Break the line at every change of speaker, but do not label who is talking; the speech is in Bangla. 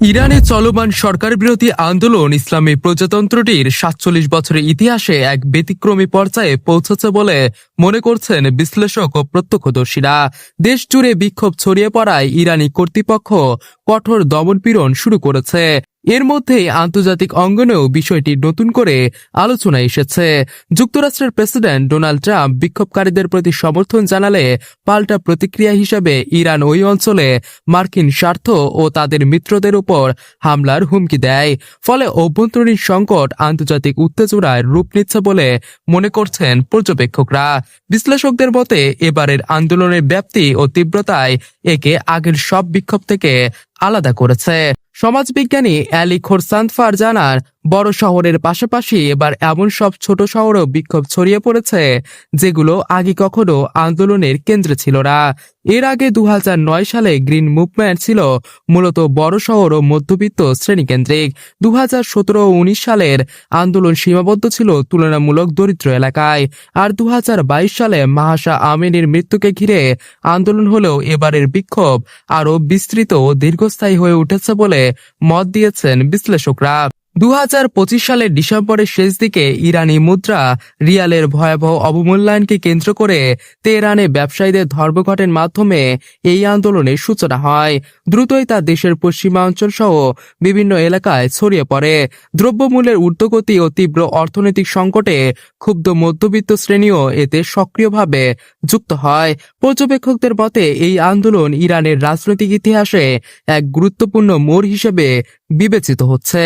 ইরানে চলমান সরকার বিরোধী আন্দোলন ইসলামী প্রজাতন্ত্রটির ৪৭ বছরের ইতিহাসে এক ব্যতিক্রমী পর্যায়ে পৌঁছেছে বলে মনে করছেন বিশ্লেষক ও প্রত্যক্ষদর্শীরা। দেশ জুড়ে বিক্ষোভ ছড়িয়ে পড়ায় ইরানি কর্তৃপক্ষ কঠোর দমনপীড়ন শুরু করেছে। এর মধ্যেই আন্তর্জাতিক অঙ্গনেও বিষয়টি নতুন করে আলোচনায় এসেছে। যুক্তরাষ্ট্রের প্রেসিডেন্ট ডোনাল্ড ট্রাম্প বিক্ষোভকারীদের প্রতি সমর্থন জানালে পাল্টা প্রতিক্রিয়া হিসেবে ইরান ওই অঞ্চলে মার্কিন স্বার্থ ও তাদের মিত্রদের উপর হামলার হুমকি দেয়। ফলে অভ্যন্তরীণ সংকট আন্তর্জাতিক উত্তেজনায় রূপ নিচ্ছে বলে মনে করছেন পর্যবেক্ষকরা। বিশ্লেষকদের মতে এবারের আন্দোলনের ব্যাপ্তি ও তীব্রতায় একে আগের সব বিক্ষোভ থেকে আলাদা করেছে। সমাজবিজ্ঞানী অ্যালি খোরসান্দফার জানান, বড় শহরের পাশাপাশি এবার এমন সব ছোট শহরেও বিক্ষোভ ছড়িয়ে পড়েছে যেগুলো আগে কখনো আন্দোলনের কেন্দ্রে ছিল না। এর আগে ২০০৯ সালে গ্রিন মুভমেন্ট ছিল মূলত বড় শহর ও মধ্যবিত্ত শ্রেণীকেন্দ্রিক। ২০১৭ ও ১৯ সালের আন্দোলন সীমাবদ্ধ ছিল তুলনামূলক দরিদ্র এলাকায়। আর ২০২২ সালে মাহসা আমিনীর মৃত্যুকে ঘিরে আন্দোলন হলেও এবারের বিক্ষোভ আরও বিস্তৃত ও দীর্ঘস্থায়ী হয়ে উঠেছে বলে মত দিয়েছেন বিশ্লেষকরা। ২০২৫ সালের ডিসেম্বরের শেষ দিকে ইরানি মুদ্রা রিয়ালের ভয়াবহ অবমূল্যায়নকে কেন্দ্র করে তেহরানে ব্যবসায়ীদের ধর্মঘটের মাধ্যমে এই আন্দোলনের সূচনা হয়। দ্রুতই তা দেশের পশ্চিমাঞ্চল সহ বিভিন্ন এলাকায় ছড়িয়ে পড়ে। দ্রব্যমূল্যের ঊর্ধ্বগতি ও তীব্র অর্থনৈতিক সংকটে ক্ষুব্ধ মধ্যবিত্ত শ্রেণীও এতে সক্রিয়ভাবে যুক্ত হয়। পর্যবেক্ষকদের মতে এই আন্দোলন ইরানের রাজনৈতিক ইতিহাসে এক গুরুত্বপূর্ণ মোড় হিসেবে বিবেচিত হচ্ছে।